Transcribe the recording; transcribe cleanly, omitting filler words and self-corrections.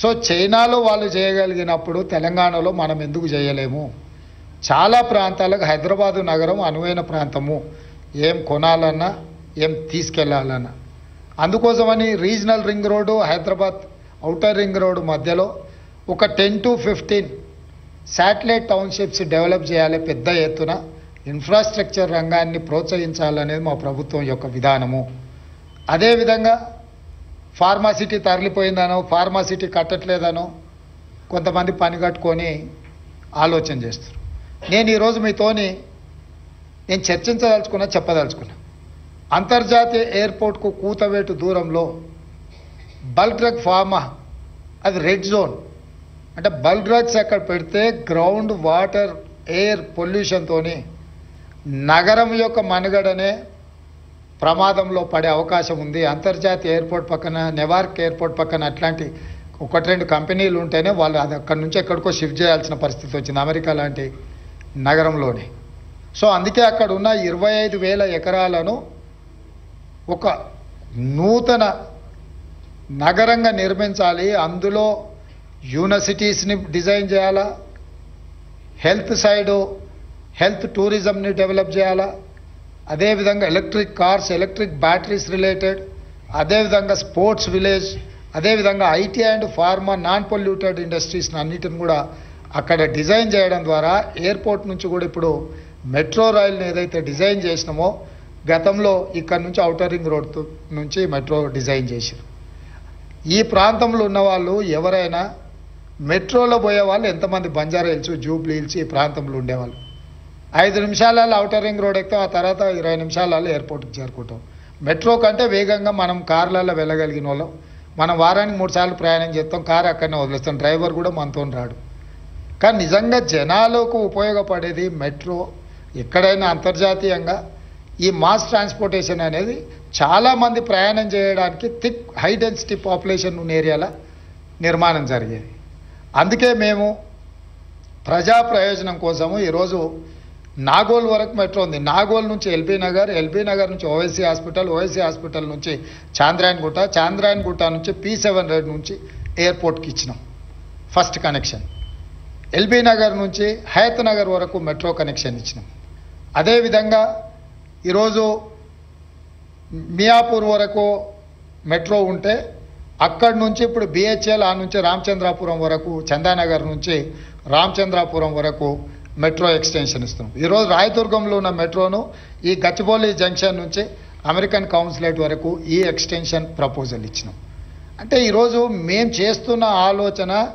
So చైనాలో వాళ్ళు చేయగలిగినప్పుడు తెలంగాణలో మనం ఎందుకు చేయలేము? చాలా ప్రాంతాలకు హైదరాబాదు నగరం అనువైన ప్రాంతము, ఏం కొనాలన్నా ఏం తీసుకెళ్లాలన్నా. అందుకోసమని regional ring road, Hyderabad outer ring road మధ్యలో ఒక 10 to 15 శాటిలైట్ టౌన్షిప్స్ డెవలప్ చేయాలి. పెద్ద ఎత్తున ఇన్ఫ్రాస్ట్రక్చర్ రంగాన్ని ప్రోత్సహించాలనేది మా ప్రభుత్వం యొక్క విధానము. అదేవిధంగా ఫార్మాసిటీ తరలిపోయిందనో, ఫార్మాసిటీ కట్టట్లేదనో కొంతమంది పని కట్టుకొని ఆలోచన చేస్తారు. నేను ఈరోజు మీతోని నేను చెప్పదలుచుకున్నా. అంతర్జాతీయ ఎయిర్పోర్ట్కు కూతవేటు దూరంలో బల్క్ డ్రగ్ ఫార్మా, అది రెడ్ జోన్. అంటే బల్క్ డ్రగ్స్ అక్కడ పెడితే గ్రౌండ్ వాటర్ ఎయిర్ పొల్యూషన్తోని నగరం యొక్క మనుగడనే ప్రమాదంలో పడే అవకాశం ఉంది. అంతర్జాతీయ ఎయిర్పోర్ట్ పక్కన, నెవార్క్ ఎయిర్పోర్ట్ పక్కన అట్లాంటి 1-2 కంపెనీలు ఉంటేనే వాళ్ళు అది అక్కడి నుంచి ఎక్కడికో షిఫ్ట్ చేయాల్సిన పరిస్థితి వచ్చింది, అమెరికా లాంటి నగరంలోనే. సో అందుకే అక్కడ ఉన్న 25,000 ఎకరాలను ఒక నూతన నగరంగా నిర్మించాలి. అందులో యూనివర్సిటీస్ని డిజైన్ చేయాలా, హెల్త్ సైడు హెల్త్ టూరిజంని డెవలప్ చేయాలా, అదేవిధంగా electric cars, electric batteries related, అదేవిధంగా స్పోర్ట్స్ విలేజ్, అదేవిధంగా IT and pharma non polluted ఇండస్ట్రీస్ని అన్నిటిని కూడా అక్కడ డిజైన్ చేయడం ద్వారా ఎయిర్పోర్ట్ నుంచి కూడా ఇప్పుడు మెట్రో రైల్ని ఏదైతే డిజైన్ చేసినామో గతంలో ఇక్కడ నుంచి ఔటర్ రింగ్ రోడ్ నుంచి మెట్రో డిజైన్ చేశారు. ఈ ప్రాంతంలో ఉన్న వాళ్ళు ఎవరైనా మెట్రోలో పోయే వాళ్ళు ఎంతమంది బంజారా హిల్స్, జూబ్లీ హిల్స్ ఈ ప్రాంతంలో ఉండేవాళ్ళు 5 నిమిషాలలో ఔటర్ రింగ్ రోడ్ ఎక్కుతాం, ఆ తర్వాత 20 నిమిషాలలో ఎయిర్పోర్ట్కి చేరుకుంటాం. మెట్రో కంటే వేగంగా మనం కార్లలో వెళ్ళగలిగిన వాళ్ళం. మనం వారానికి 3 సార్లు ప్రయాణం చేస్తాం, కారు అక్కడనే వదిలేస్తాం, డ్రైవర్ కూడా మనతో రాడు. కానీ నిజంగా జనాలకు ఉపయోగపడేది మెట్రో. ఎక్కడైనా అంతర్జాతీయంగా ఈ మాస్ ట్రాన్స్పోర్టేషన్ అనేది చాలామంది ప్రయాణం చేయడానికి థిక్ హై డెన్సిటీ పాపులేషన్ ఉన్న ఏరియాల నిర్మాణం జరిగేది. అందుకే మేము ప్రజా ప్రయోజనం కోసము ఈరోజు నాగోల్ వరకు మెట్రో ఉంది. నాగోల్ నుంచి ఎల్బీ నగర్ నుంచి ఓవైసీ హాస్పిటల్ నుంచి చాంద్రాయన్ గుట్ట నుంచి P7 రోడ్ నుంచి ఎయిర్పోర్ట్కి ఇచ్చినాం ఫస్ట్ కనెక్షన్. ఎల్బీ నగర్ నుంచి హయత్ నగర్ వరకు మెట్రో కనెక్షన్ ఇచ్చినాం. అదేవిధంగా ఈరోజు మియాపూర్ వరకు మెట్రో ఉంటే అక్కడి నుంచి ఇప్పుడు BHL ఆ నుంచి రామచంద్రాపురం వరకు, చందానగర్ నుంచి రామచంద్రాపురం వరకు మెట్రో ఎక్స్టెన్షన్ ఇస్తున్నాం. ఈరోజు రాయదుర్గంలో ఉన్న మెట్రోను ఈ గచ్చిబౌలి జంక్షన్ నుంచి అమెరికన్ కౌన్సిలేట్ వరకు ఈ ఎక్స్టెన్షన్ ప్రపోజల్ ఇచ్చినాం. అంటే ఈరోజు మేము చేస్తున్న ఆలోచన